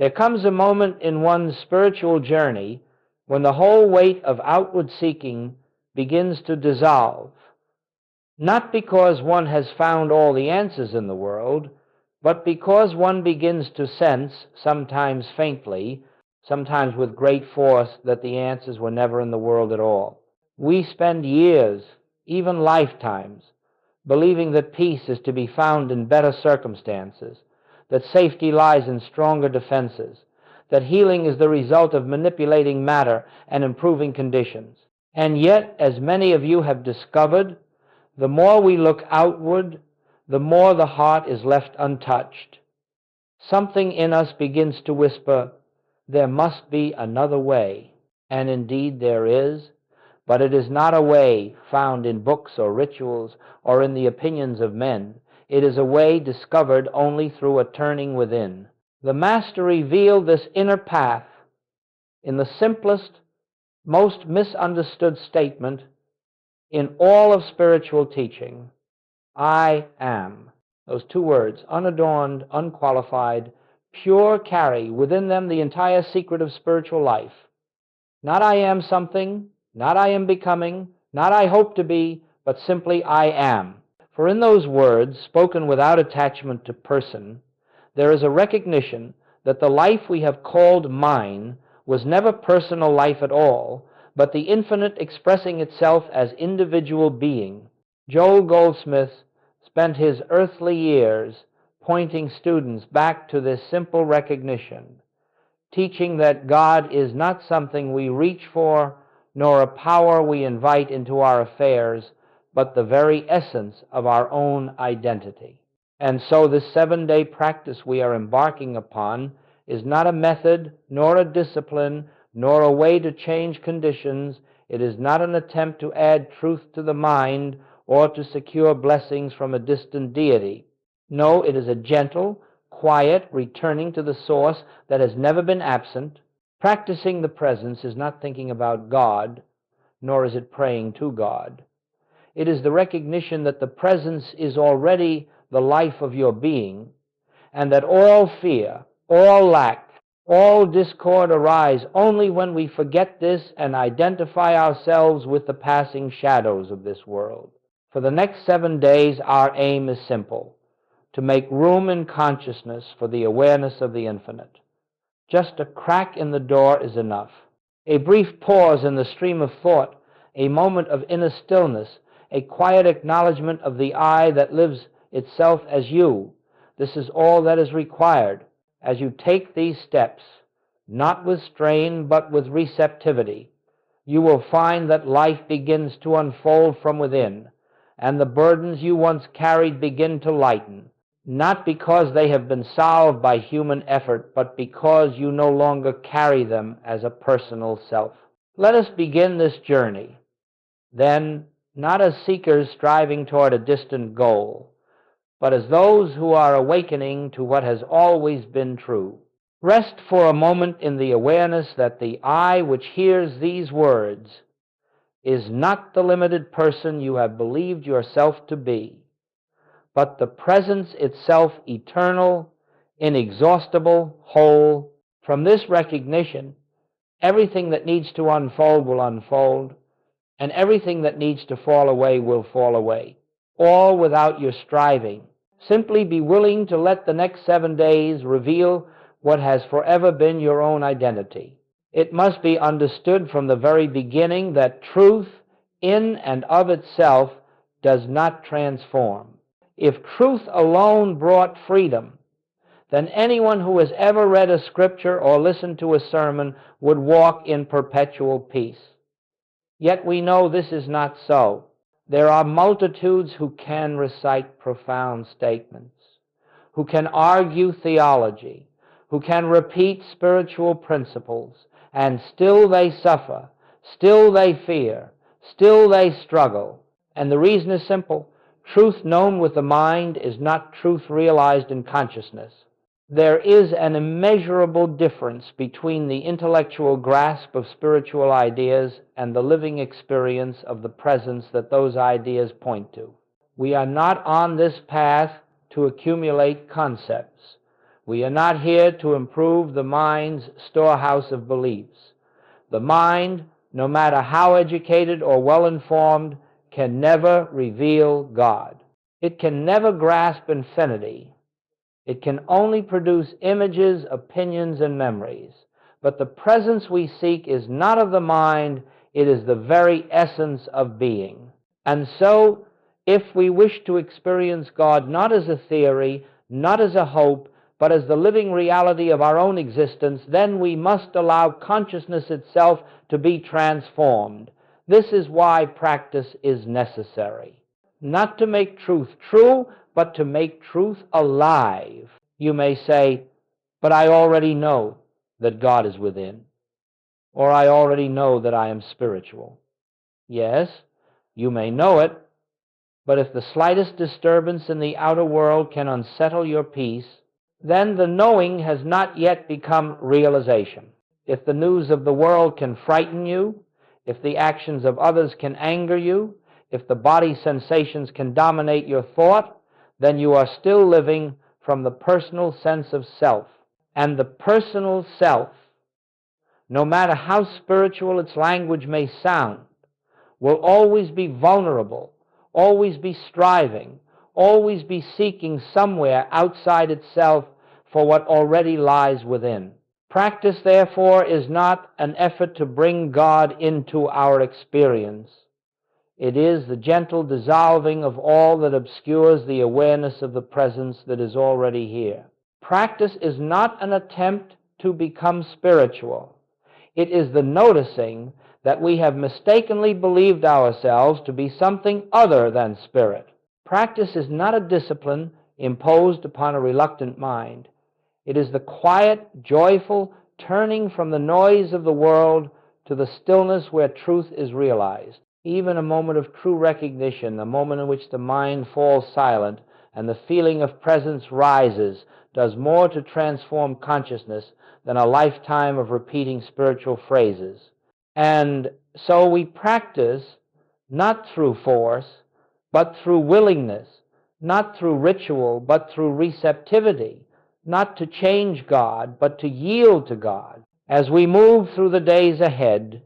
There comes a moment in one's spiritual journey when the whole weight of outward seeking begins to dissolve, not because one has found all the answers in the world, but because one begins to sense, sometimes faintly, sometimes with great force, that the answers were never in the world at all. We spend years, even lifetimes, believing that peace is to be found in better circumstances, that safety lies in stronger defenses, that healing is the result of manipulating matter and improving conditions. And yet, as many of you have discovered, the more we look outward, the more the heart is left untouched. Something in us begins to whisper, there must be another way. And indeed there is, but it is not a way found in books or rituals or in the opinions of men. It is a way discovered only through a turning within. The Master revealed this inner path in the simplest, most misunderstood statement in all of spiritual teaching: I am. Those two words, unadorned, unqualified, pure, carry within them the entire secret of spiritual life. Not I am something, not I am becoming, not I hope to be, but simply I am. For in those words, spoken without attachment to person, there is a recognition that the life we have called mine was never personal life at all, but the infinite expressing itself as individual being. Joel Goldsmith spent his earthly years pointing students back to this simple recognition, teaching that God is not something we reach for, nor a power we invite into our affairs, but the very essence of our own identity. And so this 7-day practice we are embarking upon is not a method, nor a discipline, nor a way to change conditions. It is not an attempt to add truth to the mind or to secure blessings from a distant deity. No, it is a gentle, quiet returning to the source that has never been absent. Practicing the presence is not thinking about God, nor is it praying to God. It is the recognition that the presence is already the life of your being, and that all fear, all lack, all discord arise only when we forget this and identify ourselves with the passing shadows of this world. For the next 7 days, our aim is simple: to make room in consciousness for the awareness of the infinite. Just a crack in the door is enough. A brief pause in the stream of thought, a moment of inner stillness, a quiet acknowledgement of the I that lives itself as you. This is all that is required. As you take these steps, not with strain but with receptivity, you will find that life begins to unfold from within, and the burdens you once carried begin to lighten, not because they have been solved by human effort, but because you no longer carry them as a personal self. Let us begin this journey, then, not as seekers striving toward a distant goal, but as those who are awakening to what has always been true. Rest for a moment in the awareness that the I which hears these words is not the limited person you have believed yourself to be, but the presence itself, eternal, inexhaustible, whole. From this recognition, everything that needs to unfold will unfold, and everything that needs to fall away will fall away, all without your striving. Simply be willing to let the next 7 days reveal what has forever been your own identity. It must be understood from the very beginning that truth in and of itself does not transform. If truth alone brought freedom, then anyone who has ever read a scripture or listened to a sermon would walk in perpetual peace. Yet we know this is not so. There are multitudes who can recite profound statements, who can argue theology, who can repeat spiritual principles, and still they suffer, still they fear, still they struggle. And the reason is simple. Truth known with the mind is not truth realized in consciousness. There is an immeasurable difference between the intellectual grasp of spiritual ideas and the living experience of the presence that those ideas point to. We are not on this path to accumulate concepts. We are not here to improve the mind's storehouse of beliefs. The mind, no matter how educated or well-informed, can never reveal God. It can never grasp infinity. It can only produce images, opinions, and memories. But the presence we seek is not of the mind, it is the very essence of being. And so, if we wish to experience God not as a theory, not as a hope, but as the living reality of our own existence, then we must allow consciousness itself to be transformed. This is why practice is necessary. Not to make truth true, but to make truth alive. You may say, but I already know that God is within, or I already know that I am spiritual. Yes, you may know it, but if the slightest disturbance in the outer world can unsettle your peace, then the knowing has not yet become realization. If the news of the world can frighten you, if the actions of others can anger you, if the body sensations can dominate your thought, then you are still living from the personal sense of self. And the personal self, no matter how spiritual its language may sound, will always be vulnerable, always be striving, always be seeking somewhere outside itself for what already lies within. Practice, therefore, is not an effort to bring God into our experience. It is the gentle dissolving of all that obscures the awareness of the presence that is already here. Practice is not an attempt to become spiritual. It is the noticing that we have mistakenly believed ourselves to be something other than spirit. Practice is not a discipline imposed upon a reluctant mind. It is the quiet, joyful turning from the noise of the world to the stillness where truth is realized. Even a moment of true recognition, a moment in which the mind falls silent and the feeling of presence rises, does more to transform consciousness than a lifetime of repeating spiritual phrases. And so we practice not through force, but through willingness, not through ritual, but through receptivity, not to change God, but to yield to God. As we move through the days ahead,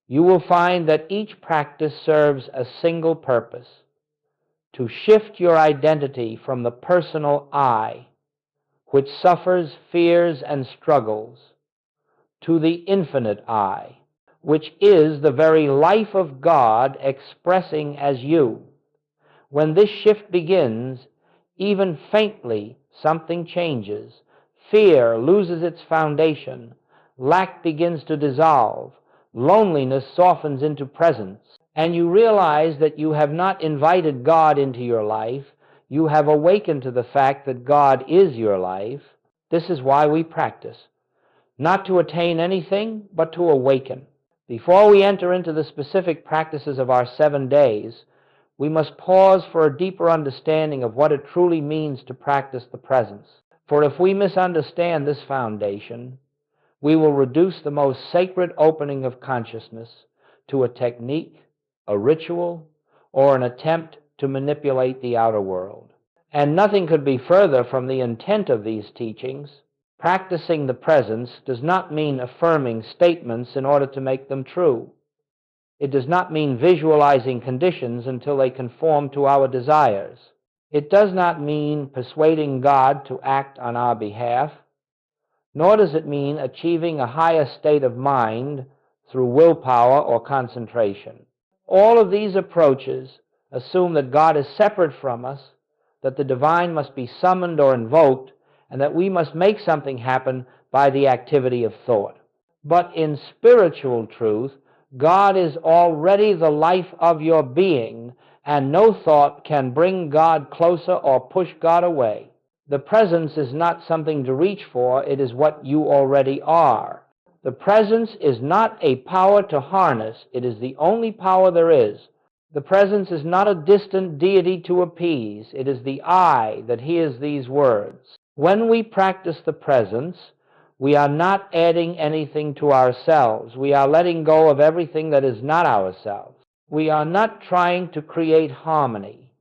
you will find that each practice serves a single purpose: to shift your identity from the personal I, which suffers, fears, and struggles, to the infinite I, which is the very life of God expressing as you. When this shift begins, even faintly, something changes. Fear loses its foundation. Lack begins to dissolve. Loneliness softens into presence. And you realize that you have not invited God into your life. You have awakened to the fact that God is your life. This is why we practice. Not to attain anything, but to awaken. Before we enter into the specific practices of our 7 days, we must pause for a deeper understanding of what it truly means to practice the presence. For if we misunderstand this foundation, we will reduce the most sacred opening of consciousness to a technique, a ritual, or an attempt to manipulate the outer world. And nothing could be further from the intent of these teachings. Practicing the presence does not mean affirming statements in order to make them true. It does not mean visualizing conditions until they conform to our desires. It does not mean persuading God to act on our behalf, nor does it mean achieving a higher state of mind through willpower or concentration. All of these approaches assume that God is separate from us, that the divine must be summoned or invoked, and that we must make something happen by the activity of thought. But in spiritual truth, God is already the life of your being, and no thought can bring God closer or push God away. The presence is not something to reach for, it is what you already are. The presence is not a power to harness, it is the only power there is. The presence is not a distant deity to appease, it is the I that hears these words. When we practice the presence, we are not adding anything to ourselves. We are letting go of everything that is not ourselves. We are not trying to create harmony.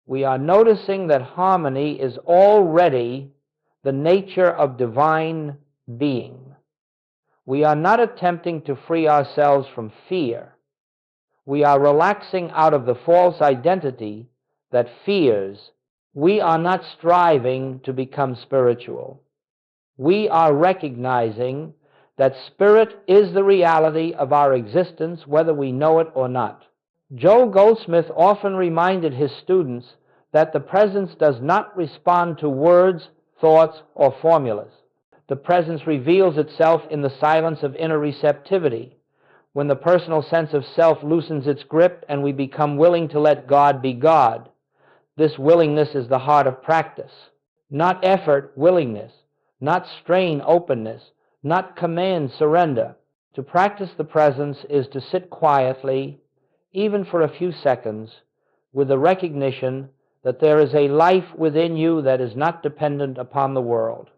We are noticing that harmony is already the nature of divine being. We are not attempting to free ourselves from fear. We are relaxing out of the false identity that fears. We are not striving to become spiritual. We are recognizing that spirit is the reality of our existence, whether we know it or not. Joe Goldsmith often reminded his students that the presence does not respond to words, thoughts, or formulas. The presence reveals itself in the silence of inner receptivity, when the personal sense of self loosens its grip and we become willing to let God be God. This willingness is the heart of practice. Not effort, willingness. Not strain, openness. Not command, surrender. To practice the presence is to sit quietly, even for a few seconds, with the recognition that there is a life within you that is not dependent upon the world,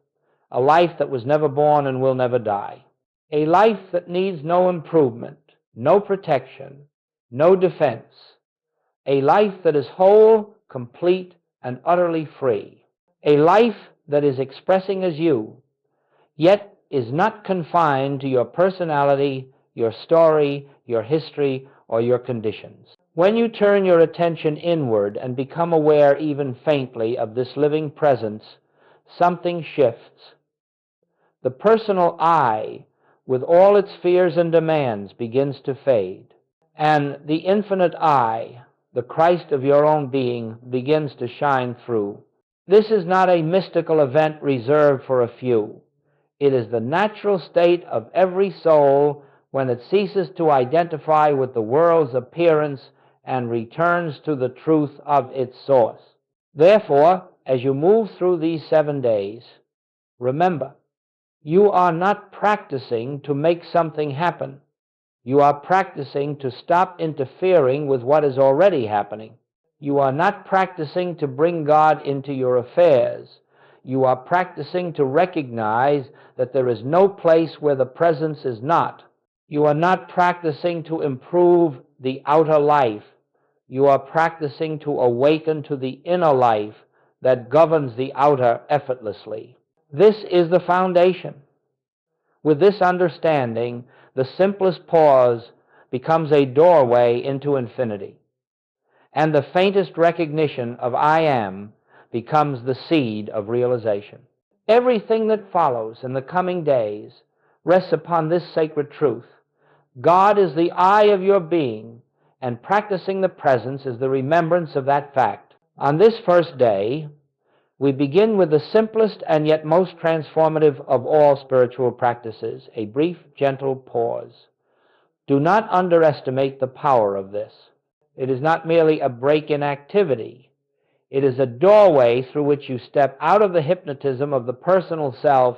a life that was never born and will never die, a life that needs no improvement, no protection, no defense, a life that is whole, complete, and utterly free, a life that is expressing as you, yet is not confined to your personality, your story, your history, or your conditions. When you turn your attention inward and become aware even faintly of this living presence, something shifts. The personal I, with all its fears and demands, begins to fade, and the infinite I, the Christ of your own being, begins to shine through. This is not a mystical event reserved for a few. It is the natural state of every soul when it ceases to identify with the world's appearance and returns to the truth of its source. Therefore, as you move through these 7 days, remember, you are not practicing to make something happen. You are practicing to stop interfering with what is already happening. You are not practicing to bring God into your affairs. You are practicing to recognize that there is no place where the presence is not. You are not practicing to improve the outer life. You are practicing to awaken to the inner life that governs the outer effortlessly. This is the foundation. With this understanding, the simplest pause becomes a doorway into infinity, and the faintest recognition of I am becomes the seed of realization. Everything that follows in the coming days rests upon this sacred truth. God is the I of your being, and practicing the presence is the remembrance of that fact. On this first day, we begin with the simplest and yet most transformative of all spiritual practices, a brief, gentle pause. Do not underestimate the power of this. It is not merely a break in activity. It is a doorway through which you step out of the hypnotism of the personal self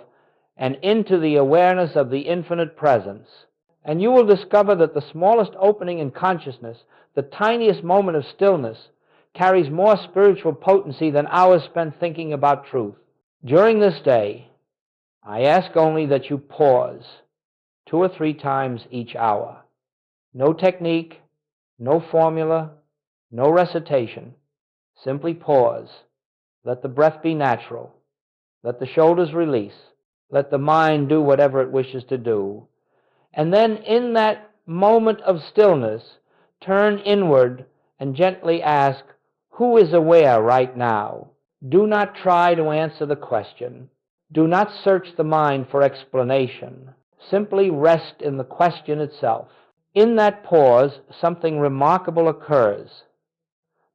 and into the awareness of the infinite presence. And you will discover that the smallest opening in consciousness, the tiniest moment of stillness, carries more spiritual potency than hours spent thinking about truth. During this day, I ask only that you pause 2 or 3 times each hour. No technique, no formula, no recitation. Simply pause. Let the breath be natural. Let the shoulders release. Let the mind do whatever it wishes to do. And then in that moment of stillness, turn inward and gently ask, who is aware right now? Do not try to answer the question. Do not search the mind for explanation. Simply rest in the question itself. In that pause, something remarkable occurs.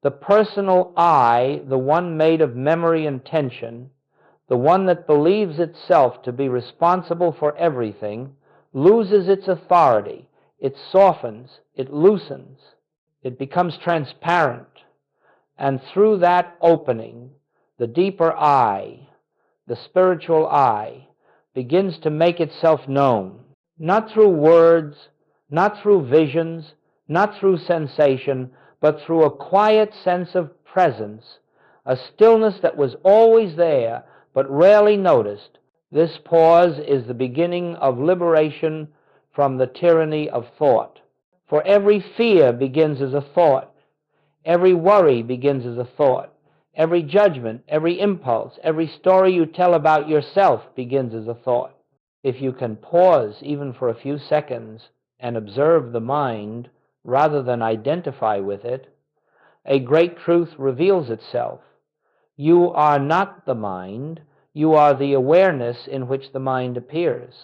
The personal I, the one made of memory and tension, the one that believes itself to be responsible for everything, loses its authority. It softens, it loosens, it becomes transparent. And through that opening, the deeper I, the spiritual I, begins to make itself known, not through words, not through visions, not through sensation, but through a quiet sense of presence, a stillness that was always there but rarely noticed. This pause is the beginning of liberation from the tyranny of thought. For every fear begins as a thought. Every worry begins as a thought. Every judgment, every impulse, every story you tell about yourself begins as a thought. If you can pause even for a few seconds and observe the mind rather than identify with it, a great truth reveals itself. You are not the mind, you are the awareness in which the mind appears.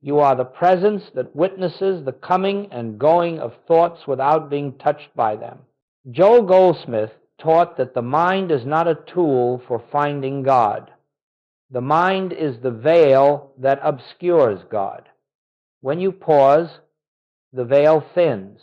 You are the presence that witnesses the coming and going of thoughts without being touched by them. Joel Goldsmith taught that the mind is not a tool for finding God. The mind is the veil that obscures God. When you pause, the veil thins.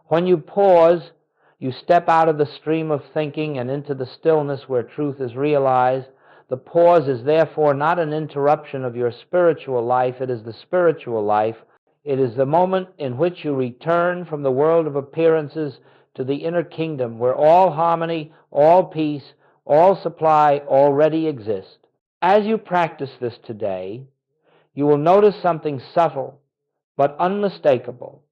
When you pause, you step out of the stream of thinking and into the stillness where truth is realized. The pause is therefore not an interruption of your spiritual life. It is the spiritual life. It is the moment in which you return from the world of appearances to the inner kingdom where all harmony, all peace, all supply already exist. As you practice this today, you will notice something subtle but unmistakable.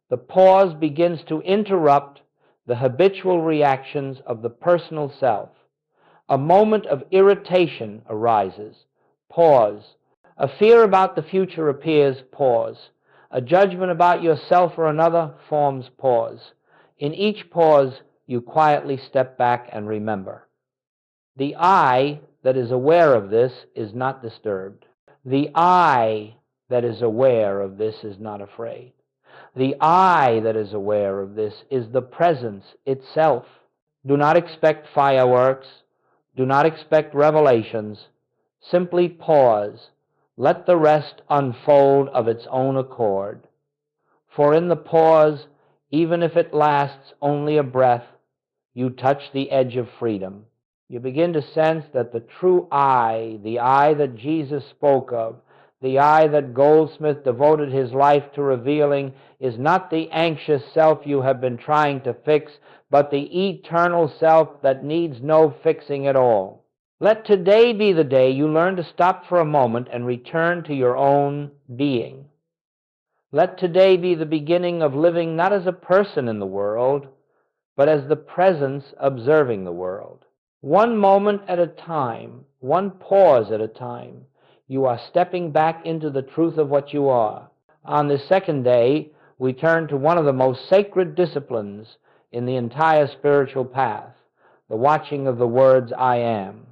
The pause begins to interrupt the habitual reactions of the personal self. A moment of irritation arises. Pause. A fear about the future appears. Pause. A judgment about yourself or another forms. Pause. In each pause, you quietly step back and remember. The I that is aware of this is not disturbed. The I that is aware of this is not afraid. The I that is aware of this is the presence itself. Do not expect fireworks. Do not expect revelations. Simply pause. Let the rest unfold of its own accord. For in the pause, even if it lasts only a breath, you touch the edge of freedom. You begin to sense that the true I, the I that Jesus spoke of, the I that Goldsmith devoted his life to revealing, is not the anxious self you have been trying to fix, but the eternal self that needs no fixing at all. Let today be the day you learn to stop for a moment and return to your own being. Let today be the beginning of living not as a person in the world, but as the presence observing the world. One moment at a time, one pause at a time, you are stepping back into the truth of what you are. On this second day, we turn to one of the most sacred disciplines in the entire spiritual path, the watching of the words I am.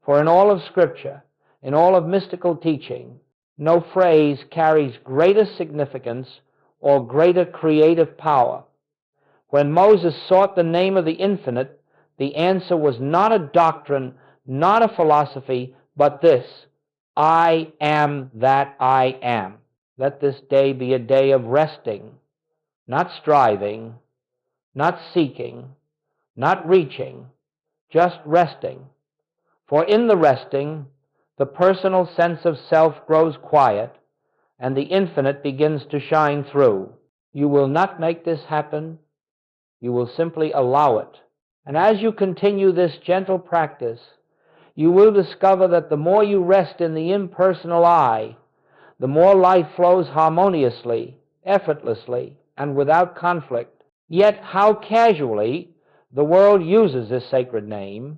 For in all of Scripture, in all of mystical teaching, no phrase carries greater significance or greater creative power. When Moses sought the name of the infinite, the answer was not a doctrine, not a philosophy, but this: I am that I am. Let this day be a day of resting, not striving, not seeking, not reaching, just resting. For in the resting, the personal sense of self grows quiet, and the infinite begins to shine through. You will not make this happen. You will simply allow it. And as you continue this gentle practice, you will discover that the more you rest in the impersonal I, the more life flows harmoniously, effortlessly, and without conflict. Yet how casually the world uses this sacred name,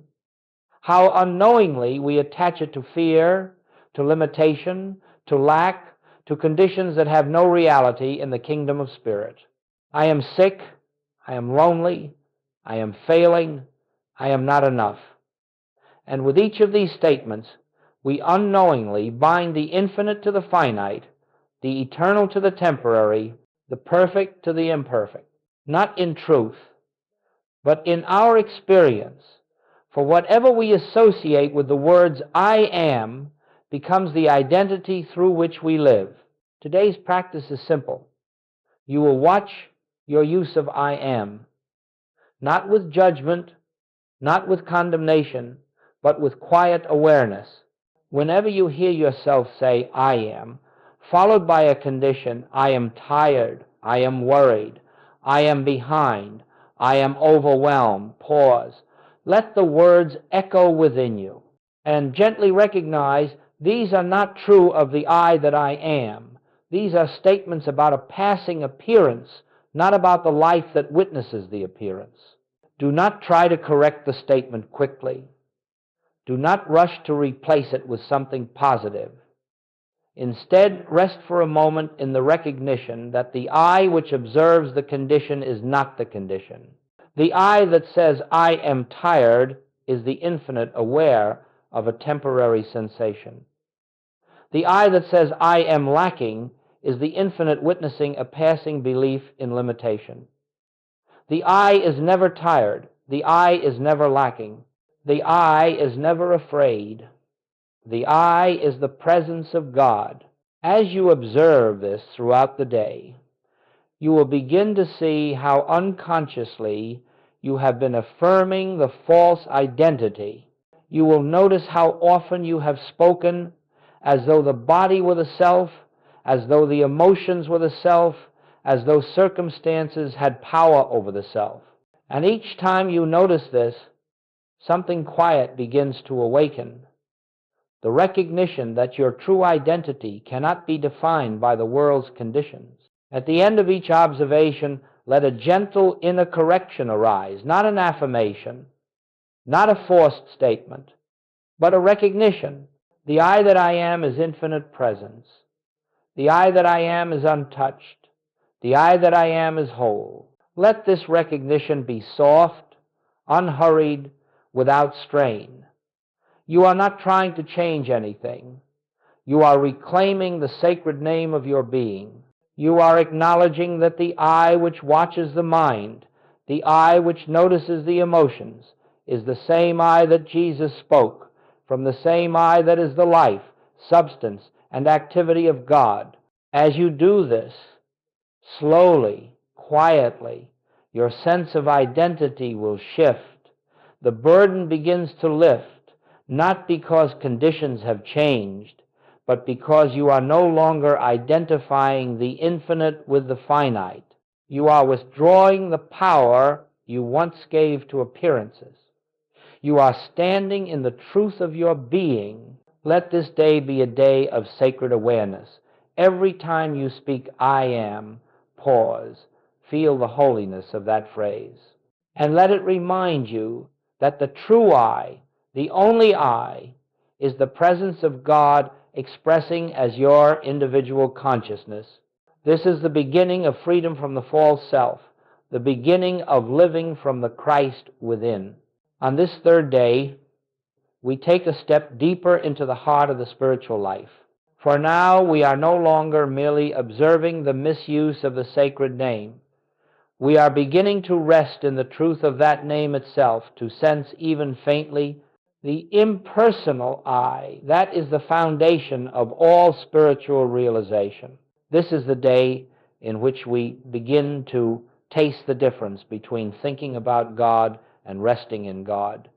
how unknowingly we attach it to fear, to limitation, to lack, to conditions that have no reality in the kingdom of spirit. I am sick, I am lonely, I am failing, I am not enough. And with each of these statements, we unknowingly bind the infinite to the finite, the eternal to the temporary, the perfect to the imperfect. Not in truth, but in our experience. For whatever we associate with the words I am becomes the identity through which we live. Today's practice is simple. You will watch your use of I am, not with judgment, not with condemnation, but with quiet awareness. Whenever you hear yourself say I am, followed by a condition, I am tired, I am worried, I am behind, I am overwhelmed, pause. Let the words echo within you, and gently recognize these are not true of the I that I am. These are statements about a passing appearance, not about the life that witnesses the appearance. Do not try to correct the statement quickly. Do not rush to replace it with something positive. Instead, rest for a moment in the recognition that the I which observes the condition is not the condition. The I that says, I am tired, is the infinite aware of a temporary sensation. The I that says, I am lacking, is the infinite witnessing a passing belief in limitation. The I is never tired. The I is never lacking. The I is never afraid. The I is the presence of God. As you observe this throughout the day, you will begin to see how unconsciously you have been affirming the false identity. You will notice how often you have spoken as though the body were the self, as though the emotions were the self, as though circumstances had power over the self. And each time you notice this, something quiet begins to awaken. The recognition that your true identity cannot be defined by the world's conditions. At the end of each observation, let a gentle inner correction arise, not an affirmation, not a forced statement, but a recognition. The I that I am is infinite presence. The I that I am is untouched. The I that I am is whole. Let this recognition be soft, unhurried, without strain. You are not trying to change anything. You are reclaiming the sacred name of your being. You are acknowledging that the I which watches the mind, the I which notices the emotions, is the same I that Jesus spoke, from the same I that is the life, substance, and activity of God. As you do this, slowly, quietly, your sense of identity will shift. The burden begins to lift, not because conditions have changed, but because you are no longer identifying the infinite with the finite. You are withdrawing the power you once gave to appearances. You are standing in the truth of your being. Let this day be a day of sacred awareness. Every time you speak, I am, pause. Feel the holiness of that phrase. And let it remind you that the true I, the only I, is the presence of God expressing as your individual consciousness. This is the beginning of freedom from the false self, the beginning of living from the Christ within. On this third day, we take a step deeper into the heart of the spiritual life. For now, we are no longer merely observing the misuse of the sacred name. We are beginning to rest in the truth of that name itself, to sense even faintly the impersonal I. That is the foundation of all spiritual realization. This is the day in which we begin to taste the difference between thinking about God and resting in God,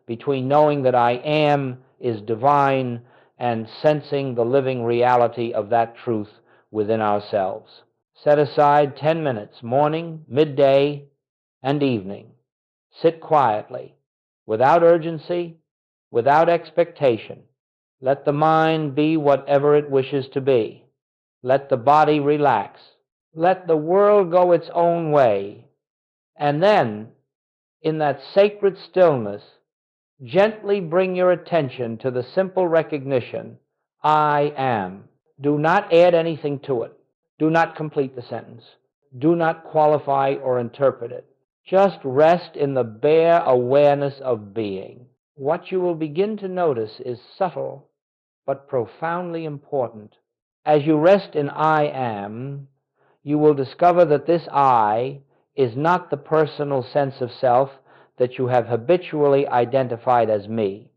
between knowing that I am is divine and sensing the living reality of that truth within ourselves. Set aside 10 minutes, morning, midday, and evening. Sit quietly, without urgency, without expectation. Let the mind be whatever it wishes to be. Let the body relax. Let the world go its own way. And then, in that sacred stillness, gently bring your attention to the simple recognition, I am. Do not add anything to it. Do not complete the sentence. Do not qualify or interpret it. Just rest in the bare awareness of being. What you will begin to notice is subtle but profoundly important. As you rest in I am, you will discover that this I is not the personal sense of self that you have habitually identified as me.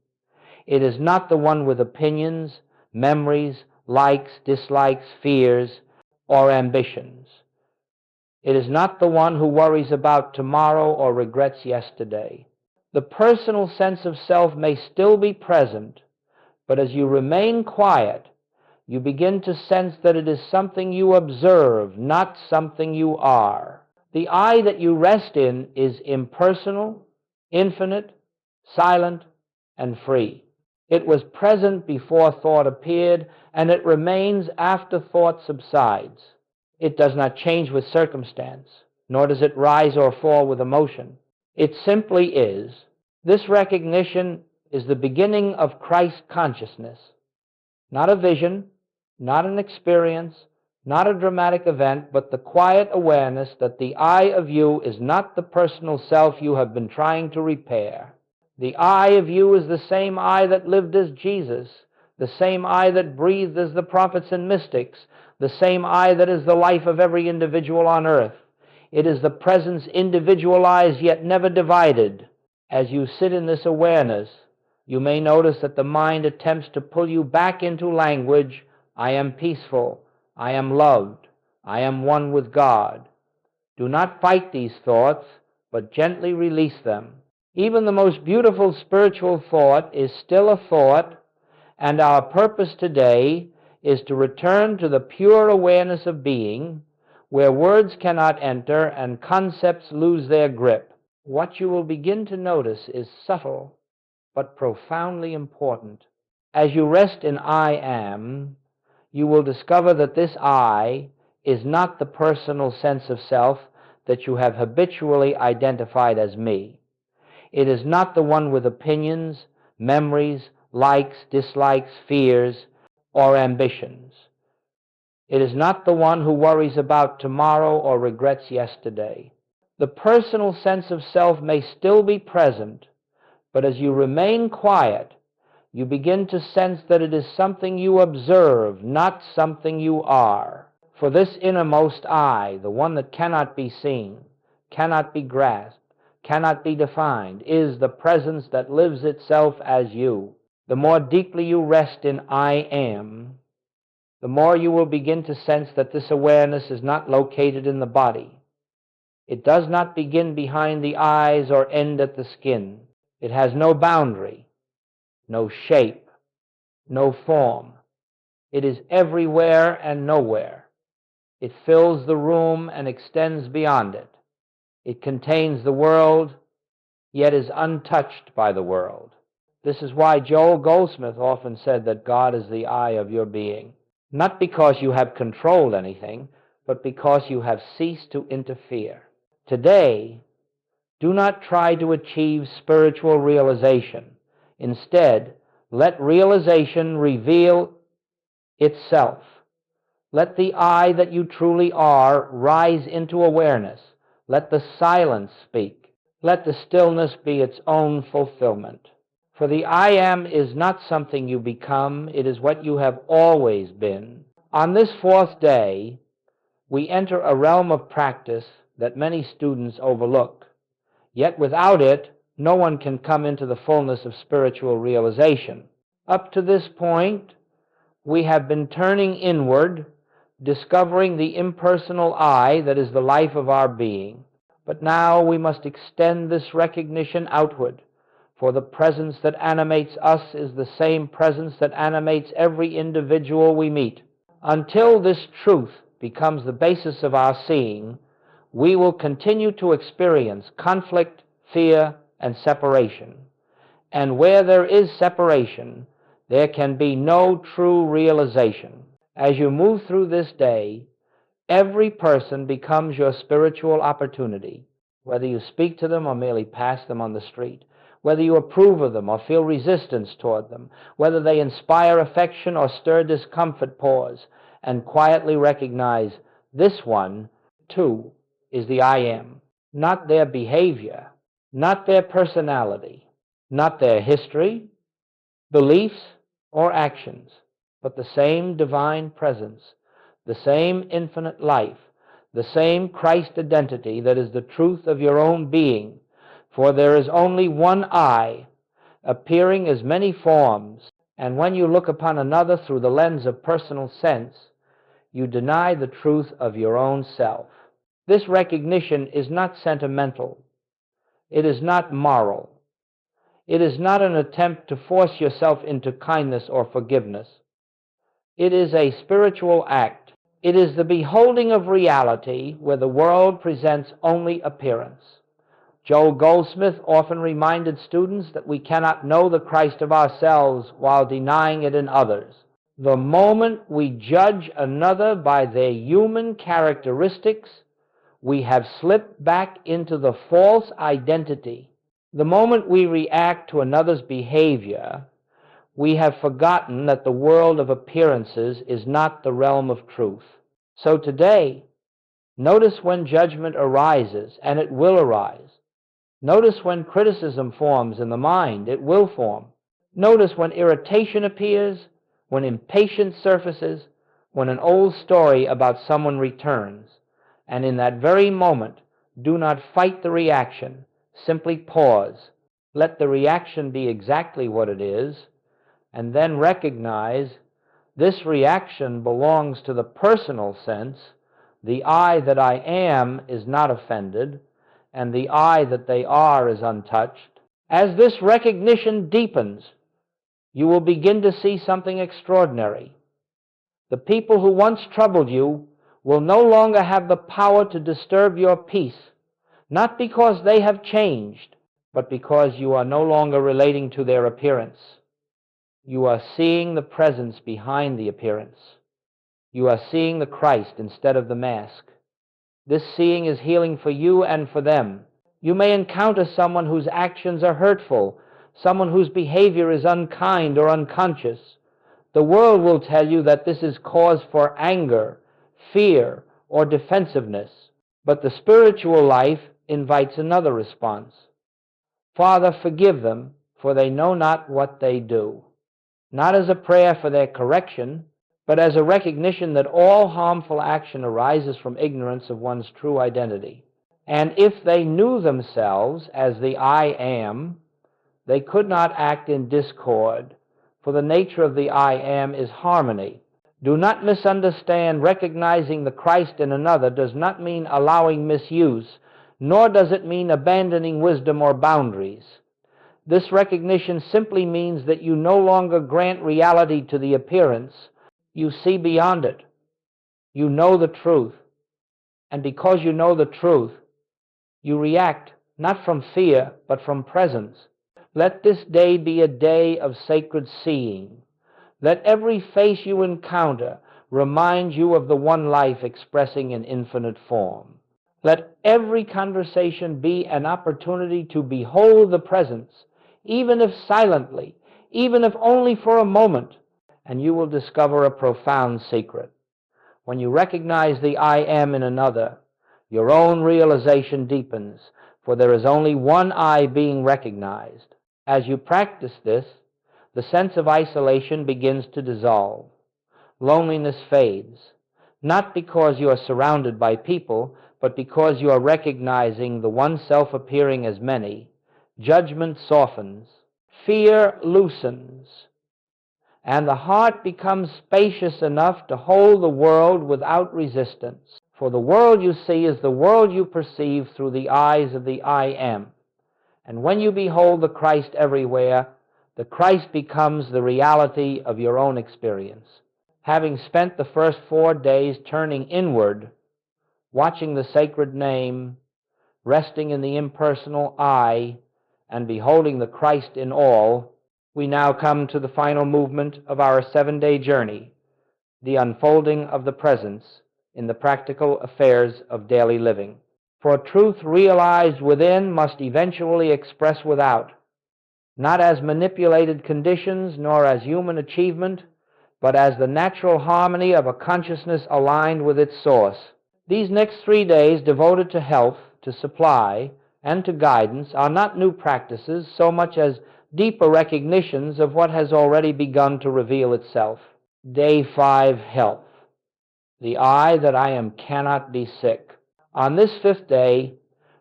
It is not the one with opinions, memories, likes, dislikes, fears, or ambitions. It is not the one who worries about tomorrow or regrets yesterday. The personal sense of self may still be present, but as you remain quiet, you begin to sense that it is something you observe, not something you are. The I that you rest in is impersonal, infinite, silent, and free. It was present before thought appeared, and it remains after thought subsides. It does not change with circumstance, nor does it rise or fall with emotion. It simply is. This recognition is the beginning of Christ consciousness. Not a vision, not an experience, not a dramatic event, but the quiet awareness that the I of you is not the personal self you have been trying to repair. The I of you is the same I that lived as Jesus, the same I that breathed as the prophets and mystics, the same I that is the life of every individual on earth. It is the presence individualized yet never divided. As you sit in this awareness, you may notice that the mind attempts to pull you back into language. I am peaceful. I am loved. I am one with God. Do not fight these thoughts, but gently release them. Even the most beautiful spiritual thought is still a thought, and our purpose today is to return to the pure awareness of being, where words cannot enter and concepts lose their grip. What you will begin to notice is subtle but profoundly important. As you rest in I am, you will discover that this I is not the personal sense of self that you have habitually identified as me. It is not the one with opinions, memories, likes, dislikes, fears, or ambitions. It is not the one who worries about tomorrow or regrets yesterday. The personal sense of self may still be present, but as you remain quiet, you begin to sense that it is something you observe, not something you are. For this innermost I, the one that cannot be seen, cannot be grasped, cannot be defined, is the presence that lives itself as you. The more deeply you rest in I am, the more you will begin to sense that this awareness is not located in the body. It does not begin behind the eyes or end at the skin. It has no boundary, no shape, no form. It is everywhere and nowhere. It fills the room and extends beyond it. It contains the world, yet is untouched by the world. This is why Joel Goldsmith often said that God is the I of your being. Not because you have controlled anything, but because you have ceased to interfere. Today, do not try to achieve spiritual realization. Instead, let realization reveal itself. Let the I that you truly are rise into awareness. Let the silence speak. Let the stillness be its own fulfillment. For the I am is not something you become, it is what you have always been. On this fourth day, we enter a realm of practice that many students overlook. Yet without it, no one can come into the fullness of spiritual realization. Up to this point, we have been turning inward, discovering the impersonal I that is the life of our being. But now we must extend this recognition outward, for the presence that animates us is the same presence that animates every individual we meet. Until this truth becomes the basis of our seeing, we will continue to experience conflict, fear, and separation. And where there is separation, there can be no true realization. As you move through this day, every person becomes your spiritual opportunity, whether you speak to them or merely pass them on the street, whether you approve of them or feel resistance toward them, whether they inspire affection or stir discomfort. Pause and quietly recognize this one, too, is the I am, not their behavior, not their personality, not their history, beliefs, or actions, but the same divine presence, the same infinite life, the same Christ identity that is the truth of your own being. For there is only one I, appearing as many forms, and when you look upon another through the lens of personal sense, you deny the truth of your own self. This recognition is not sentimental. It is not moral. It is not an attempt to force yourself into kindness or forgiveness. It is a spiritual act. It is the beholding of reality where the world presents only appearance. Joel Goldsmith often reminded students that we cannot know the Christ of ourselves while denying it in others. The moment we judge another by their human characteristics, we have slipped back into the false identity. The moment we react to another's behavior, we have forgotten that the world of appearances is not the realm of truth. So today, notice when judgment arises, and it will arise. Notice when criticism forms in the mind, it will form. Notice when irritation appears, when impatience surfaces, when an old story about someone returns. And in that very moment, do not fight the reaction. Simply pause. Let the reaction be exactly what it is, and then recognize this reaction belongs to the personal sense. The I that I am is not offended, and the I that they are is untouched. As this recognition deepens, you will begin to see something extraordinary. The people who once troubled you will no longer have the power to disturb your peace, not because they have changed, but because you are no longer relating to their appearance. You are seeing the presence behind the appearance. You are seeing the Christ instead of the mask. This seeing is healing for you and for them. You may encounter someone whose actions are hurtful, someone whose behavior is unkind or unconscious. The world will tell you that this is cause for anger, fear, or defensiveness. But the spiritual life invites another response. Father, forgive them, for they know not what they do. Not as a prayer for their correction, but as a recognition that all harmful action arises from ignorance of one's true identity. And if they knew themselves as the I am, they could not act in discord, for the nature of the I am is harmony. Do not misunderstand. Recognizing the Christ in another does not mean allowing misuse, nor does it mean abandoning wisdom or boundaries. This recognition simply means that you no longer grant reality to the appearance. You see beyond it. You know the truth. And because you know the truth, you react not from fear, but from presence. Let this day be a day of sacred seeing. Let every face you encounter remind you of the one life expressing an infinite form. Let every conversation be an opportunity to behold the presence, even if silently, even if only for a moment, and you will discover a profound secret. When you recognize the I am in another, your own realization deepens, for there is only one I being recognized. As you practice this, the sense of isolation begins to dissolve. Loneliness fades, not because you are surrounded by people, but because you are recognizing the one self appearing as many. Judgment softens, fear loosens, and the heart becomes spacious enough to hold the world without resistance. For the world you see is the world you perceive through the eyes of the I am. And when you behold the Christ everywhere, the Christ becomes the reality of your own experience. Having spent the first 4 days turning inward, watching the sacred name, resting in the impersonal I, and beholding the Christ in all, we now come to the final movement of our 7-day journey, the unfolding of the presence in the practical affairs of daily living. For truth realized within must eventually express without, not as manipulated conditions nor as human achievement, but as the natural harmony of a consciousness aligned with its source. These next 3 days devoted to health, to supply, and to guidance are not new practices so much as deeper recognitions of what has already begun to reveal itself. Day 5, health. The I that I am cannot be sick. On this 5th day,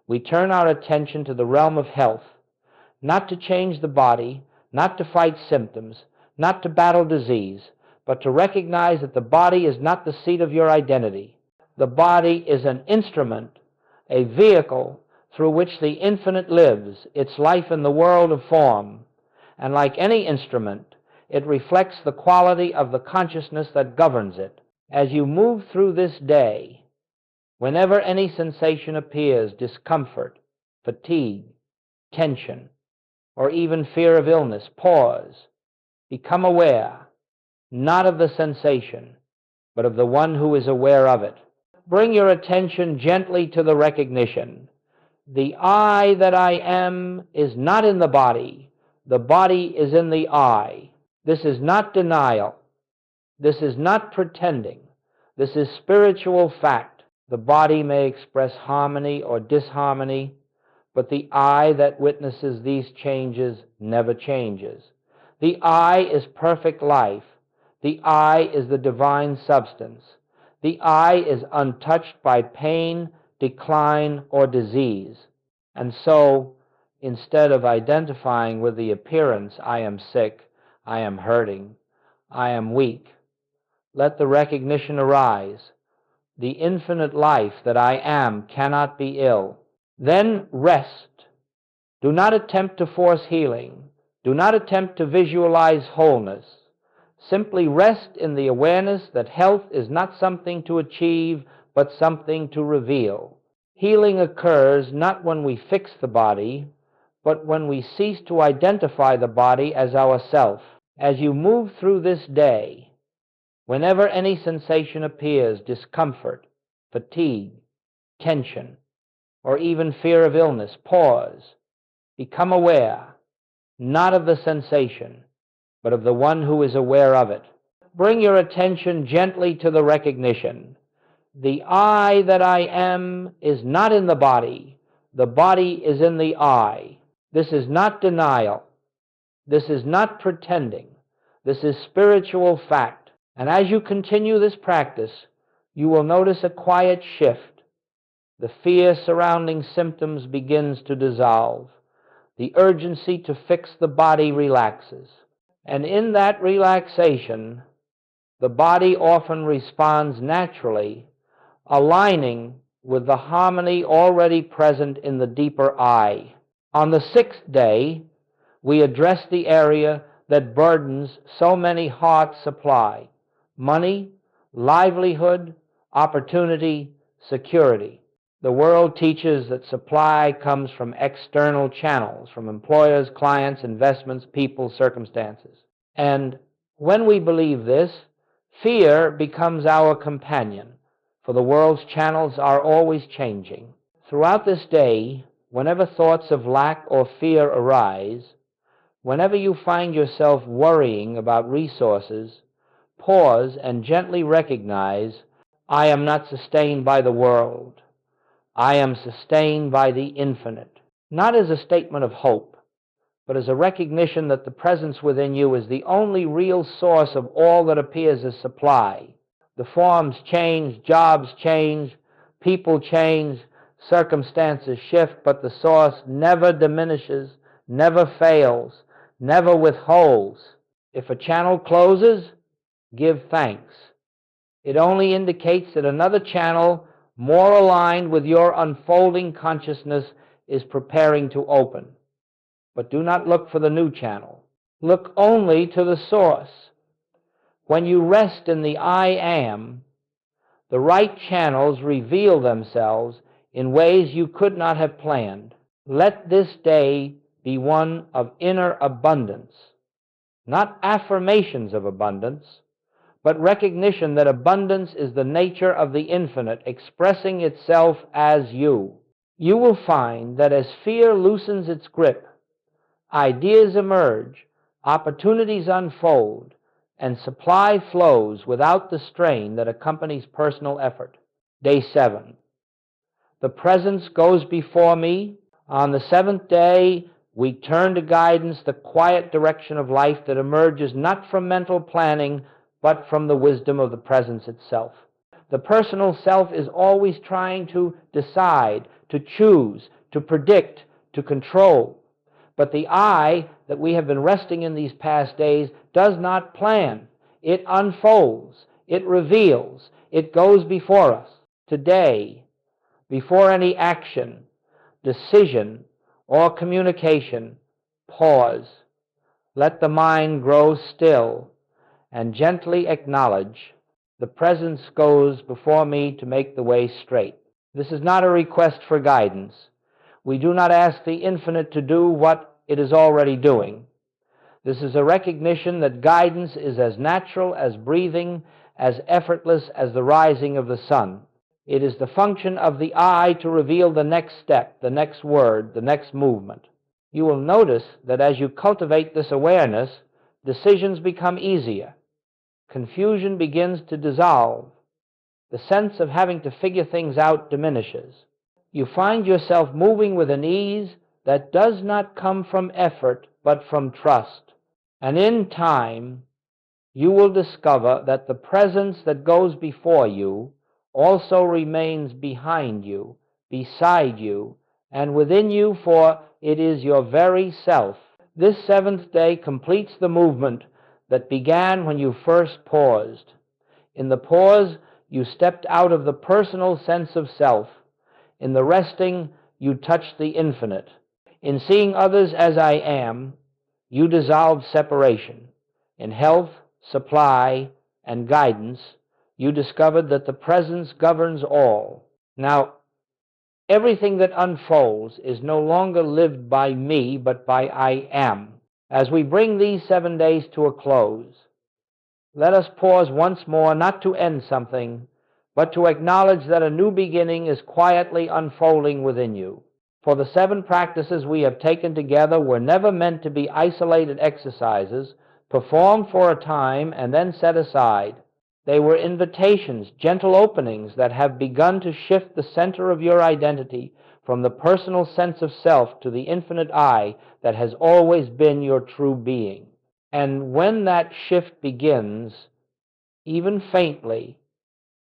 we turn our attention to the realm of health, not to change the body, not to fight symptoms, not to battle disease, but to recognize that the body is not the seat of your identity. The body is an instrument, a vehicle through which the infinite lives, its life in the world of form. And like any instrument, it reflects the quality of the consciousness that governs it. As you move through this day, whenever any sensation appears, discomfort, fatigue, tension, or even fear of illness, pause. Become aware, not of the sensation, but of the one who is aware of it. Bring your attention gently to the recognition. The I that I am is not in the body. The body is in the I. This is not denial. This is not pretending. This is spiritual fact. The body may express harmony or disharmony, but the I that witnesses these changes never changes. The I is perfect life. The I is the divine substance. The I is untouched by pain, decline, or disease. And so, instead of identifying with the appearance, I am sick, I am hurting, I am weak, let the recognition arise. The infinite life that I am cannot be ill. Then rest. Do not attempt to force healing. Do not attempt to visualize wholeness. Simply rest in the awareness that health is not something to achieve, but something to reveal. Healing occurs not when we fix the body, but when we cease to identify the body as ourself. As you move through this day, whenever any sensation appears, discomfort, fatigue, tension, or even fear of illness, pause. Become aware, not of the sensation, but of the one who is aware of it. Bring your attention gently to the recognition. The I that I am is not in the body. The body is in the I. This is not denial. This is not pretending. This is spiritual fact. And as you continue this practice, you will notice a quiet shift. The fear surrounding symptoms begins to dissolve. The urgency to fix the body relaxes. And in that relaxation, the body often responds naturally, aligning with the harmony already present in the deeper I. On the sixth day, we address the area that burdens so many hearts supply: money, livelihood, opportunity, security. The world teaches that supply comes from external channels, from employers, clients, investments, people, circumstances. And when we believe this, fear becomes our companion, for the world's channels are always changing. Throughout this day, whenever thoughts of lack or fear arise, whenever you find yourself worrying about resources, pause and gently recognize, I am not sustained by the world. I am sustained by the infinite. Not as a statement of hope, but as a recognition that the presence within you is the only real source of all that appears as supply. The forms change, jobs change, people change, circumstances shift, but the source never diminishes, never fails, never withholds. If a channel closes, give thanks. It only indicates that another channel, more aligned with your unfolding consciousness, is preparing to open. But do not look for the new channel. Look only to the source. When you rest in the I am, the right channels reveal themselves in ways you could not have planned. Let this day be one of inner abundance, not affirmations of abundance, but recognition that abundance is the nature of the infinite expressing itself as you. You will find that as fear loosens its grip, ideas emerge, opportunities unfold, and supply flows without the strain that accompanies personal effort. Day 7. The presence goes before me. On the seventh day, we turn to guidance, the quiet direction of life that emerges not from mental planning, but from the wisdom of the presence itself. The personal self is always trying to decide, to choose, to predict, to control. But the I that we have been resting in these past days does not plan. It unfolds. It reveals. It goes before us. Today, before any action, decision, or communication, pause. Let the mind grow still and gently acknowledge, the presence goes before me to make the way straight. This is not a request for guidance. We do not ask the infinite to do what it is already doing. This is a recognition that guidance is as natural as breathing, as effortless as the rising of the sun. It is the function of the eye to reveal the next step, the next word, the next movement. You will notice that as you cultivate this awareness, decisions become easier. Confusion begins to dissolve. The sense of having to figure things out diminishes. You find yourself moving with an ease that does not come from effort, but from trust. And in time, you will discover that the presence that goes before you also remains behind you, beside you, and within you, for it is your very self. This seventh day completes the movement that began when you first paused. In the pause, you stepped out of the personal sense of self. In the resting, you touched the infinite. In seeing others as I am, you dissolved separation. In health, supply, and guidance, you discovered that the presence governs all. Now, everything that unfolds is no longer lived by me, but by I am. As we bring these 7 days to a close, let us pause once more, not to end something, but to acknowledge that a new beginning is quietly unfolding within you. For the 7 practices we have taken together were never meant to be isolated exercises, performed for a time and then set aside. They were invitations, gentle openings that have begun to shift the center of your identity from the personal sense of self to the infinite I that has always been your true being. And when that shift begins, even faintly,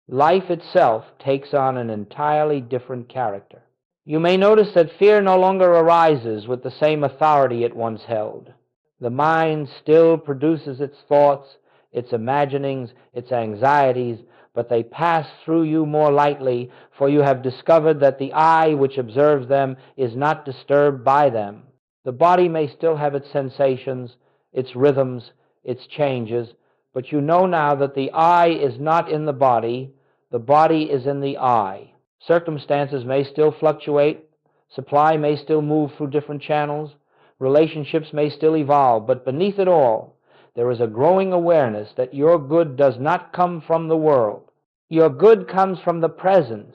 life itself takes on an entirely different character. You may notice that fear no longer arises with the same authority it once held. The mind still produces its thoughts, its imaginings, its anxieties, but they pass through you more lightly, for you have discovered that the I which observes them is not disturbed by them. The body may still have its sensations, its rhythms, its changes, but you know now that the I is not in the body is in the I. Circumstances may still fluctuate, supply may still move through different channels, relationships may still evolve, but beneath it all, there is a growing awareness that your good does not come from the world. Your good comes from the presence.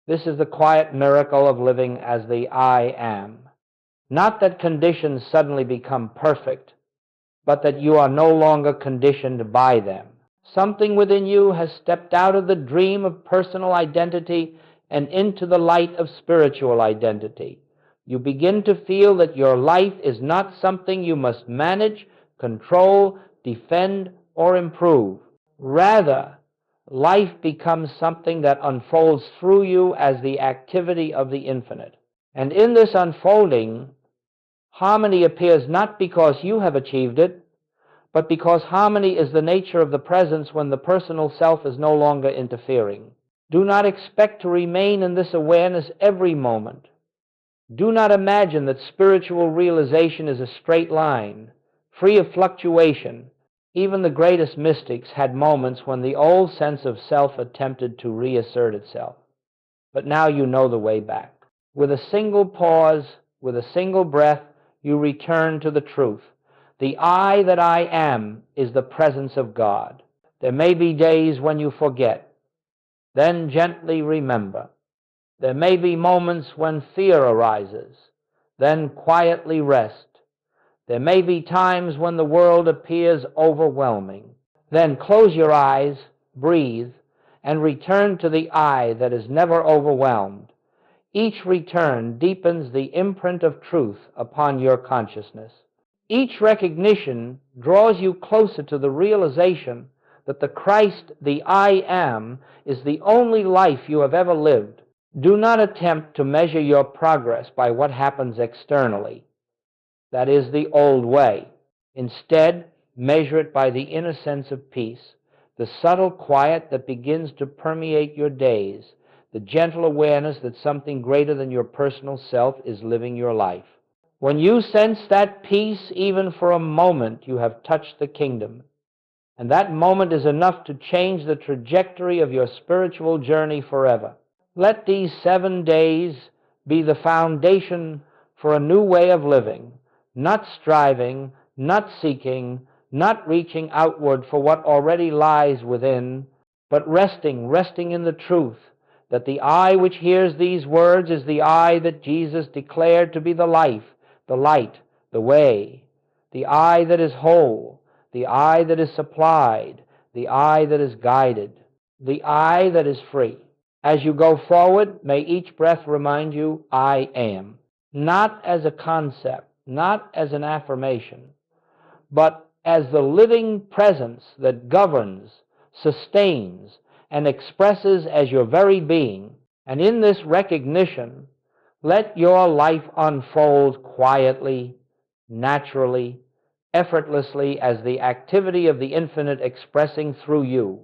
This is the quiet miracle of living as the I am. Not that conditions suddenly become perfect, but that you are no longer conditioned by them. Something within you has stepped out of the dream of personal identity and into the light of spiritual identity. You begin to feel that your life is not something you must manage, control, defend, or improve. Rather, life becomes something that unfolds through you as the activity of the infinite. And in this unfolding, harmony appears not because you have achieved it, but because harmony is the nature of the presence when the personal self is no longer interfering. Do not expect to remain in this awareness every moment. Do not imagine that spiritual realization is a straight line, free of fluctuation. Even the greatest mystics had moments when the old sense of self attempted to reassert itself. But now you know the way back. With a single pause, with a single breath, you return to the truth. The I that I am is the presence of God. There may be days when you forget. Then gently remember. There may be moments when fear arises. Then quietly rest. There may be times when the world appears overwhelming. Then close your eyes, breathe, and return to the I that is never overwhelmed. Each return deepens the imprint of truth upon your consciousness. Each recognition draws you closer to the realization that the Christ, the I am, is the only life you have ever lived. Do not attempt to measure your progress by what happens externally. That is the old way. Instead, measure it by the inner sense of peace, the subtle quiet that begins to permeate your days, the gentle awareness that something greater than your personal self is living your life. When you sense that peace, even for a moment, you have touched the kingdom. And that moment is enough to change the trajectory of your spiritual journey forever. Let these 7 days be the foundation for a new way of living, not striving, not seeking, not reaching outward for what already lies within, but resting in the truth, that the eye which hears these words is the eye that Jesus declared to be the life, the light, the way, the eye that is whole, the eye that is supplied, the eye that is guided, the eye that is free. As you go forward, may each breath remind you, I am. Not as a concept, not as an affirmation, but as the living presence that governs, sustains, and expresses as your very being. And in this recognition, let your life unfold quietly, naturally, effortlessly, as the activity of the infinite expressing through you,